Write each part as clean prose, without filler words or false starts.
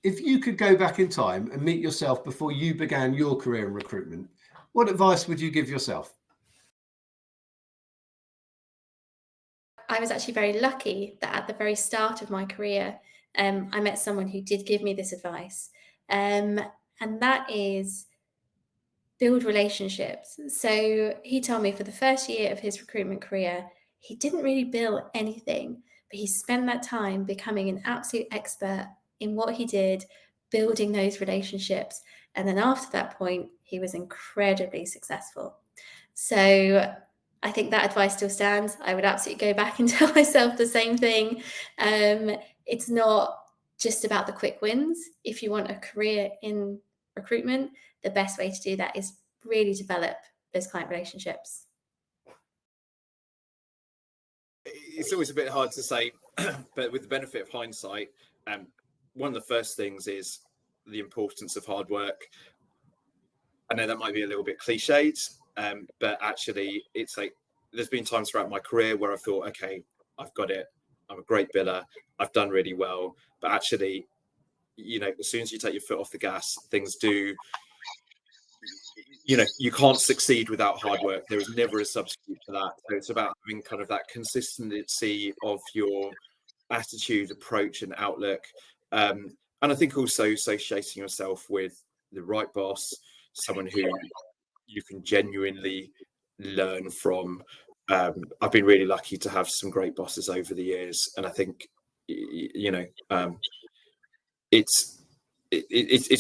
If you could go back in time and meet yourself before you began your career in recruitment, what advice would you give yourself? I was actually very lucky that at the very start of my career, I met someone who did give me this advice. And that is build relationships. So he told me for the first year of his recruitment career, he didn't really build anything, but he spent that time becoming an absolute expert in what he did, building those relationships. And then after that point, he was incredibly successful. So I think that advice still stands. I would absolutely go back and tell myself the same thing. It's not just about the quick wins. If you want a career in recruitment, the best way to do that is really develop those client relationships. It's always a bit hard to say, but with the benefit of hindsight, one of the first things is the importance of hard work. I know that might be a little bit cliched, but actually it's like there's been times throughout my career where I thought, okay, I've got it. I'm a great biller. I've done really well. But actually, as soon as you take your foot off the gas, things do, you can't succeed without hard work. There is never a substitute for that. So it's about having kind of that consistency of your attitude, approach, and outlook. And I think also associating yourself with the right boss, someone who you can genuinely learn from. I've been really lucky to have some great bosses over the years, and I think it's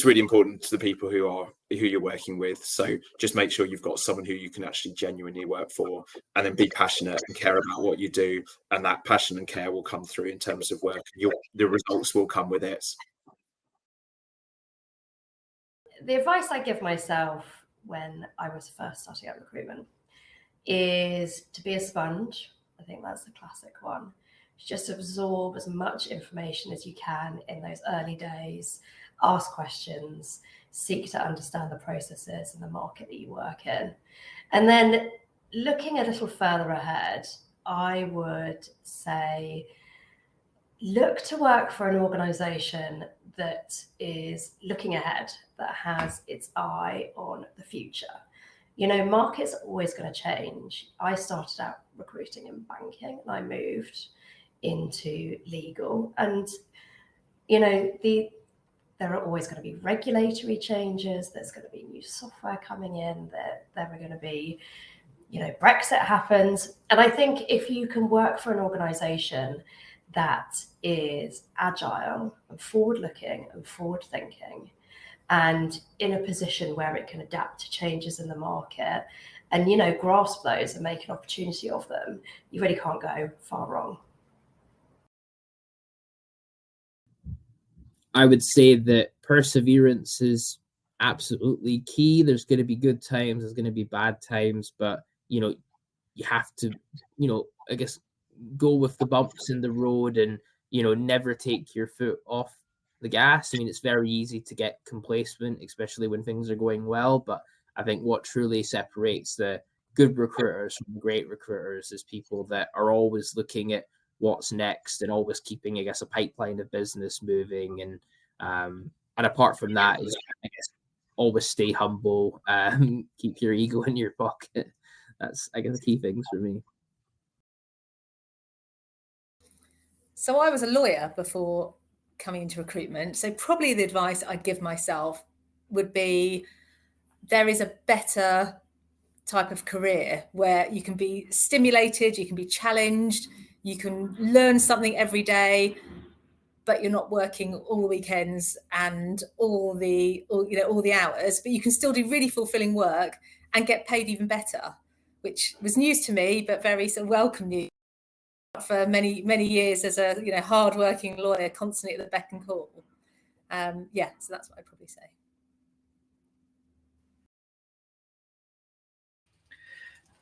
really important to the people who you're working with. So just make sure you've got someone who you can actually genuinely work for, and then be passionate and care about what you do, and that passion and care will come through in terms of work. The results will come with it. The advice I give myself when I was first starting out recruitment is to be a sponge. I think that's the classic one. Just absorb as much information as you can in those early days, ask questions, seek to understand the processes and the market that you work in. And then looking a little further ahead, I would say, look to work for an organization that is looking ahead, that has its eye on the future. Markets are always going to change. I started out recruiting in banking and I moved into legal. And, there are always going to be regulatory changes. There's going to be new software coming in. There are going to be, Brexit happens. And I think if you can work for an organization that is agile and forward-looking and forward-thinking, and in a position where it can adapt to changes in the market and, grasp those and make an opportunity of them, you really can't go far wrong. I would say that perseverance is absolutely key. There's going to be good times, there's going to be bad times, but, you have to, I guess, go with the bumps in the road and, never take your foot off the gas. I mean, it's very easy to get complacent, especially when things are going well. But I think what truly separates the good recruiters from great recruiters is people that are always looking at what's next and always keeping, I guess, a pipeline of business moving. And apart from that is, I guess, always stay humble, keep your ego in your pocket. That's, I guess, the key things for me. So I was a lawyer before coming into recruitment. So probably the advice I'd give myself would be there is a better type of career where you can be stimulated, you can be challenged, you can learn something every day, but you're not working all the weekends and all the hours, but you can still do really fulfilling work and get paid even better, which was news to me, but very sort of welcome news for many, many years as a hard-working lawyer, constantly at the beck and call. So that's what I'd probably say.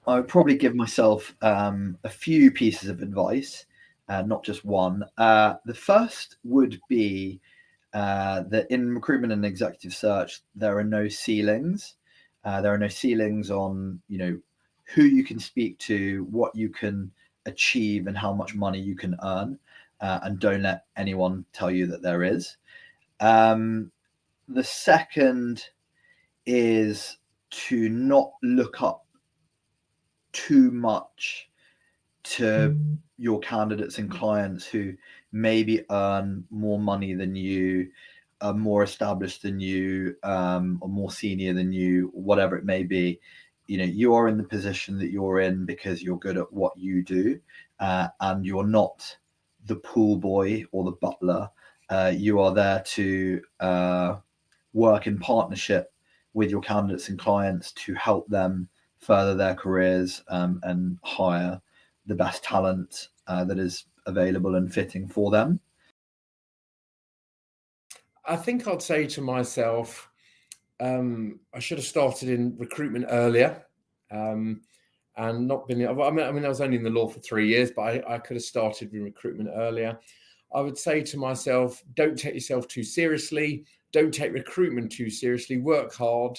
I would probably give myself a few pieces of advice, not just one. The first would be that in recruitment and executive search, there are no ceilings. There are no ceilings on, who you can speak to, what you can achieve, and how much money you can earn. And don't let anyone tell you that there is. The second is to not look up too much to your candidates and clients who maybe earn more money than you, are more established than you, or more senior than you, whatever it may be. You know, you are in the position that you're in because you're good at what you do, and you're not the pool boy or the butler. You are there to work in partnership with your candidates and clients to help them further their careers, and hire the best talent that is available and fitting for them. I think I'd say to myself, I should have started in recruitment earlier, and not been. I mean, I was only in the law for 3 years, but I could have started in recruitment earlier. I would say to myself, don't take yourself too seriously. Don't take recruitment too seriously. Work hard,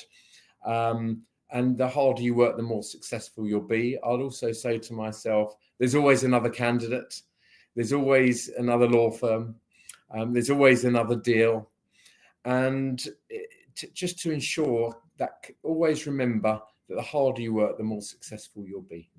and the harder you work, the more successful you'll be. I'd also say to myself, there's always another candidate. There's always another law firm. There's always another deal. And just to ensure that, always remember that the harder you work, the more successful you'll be.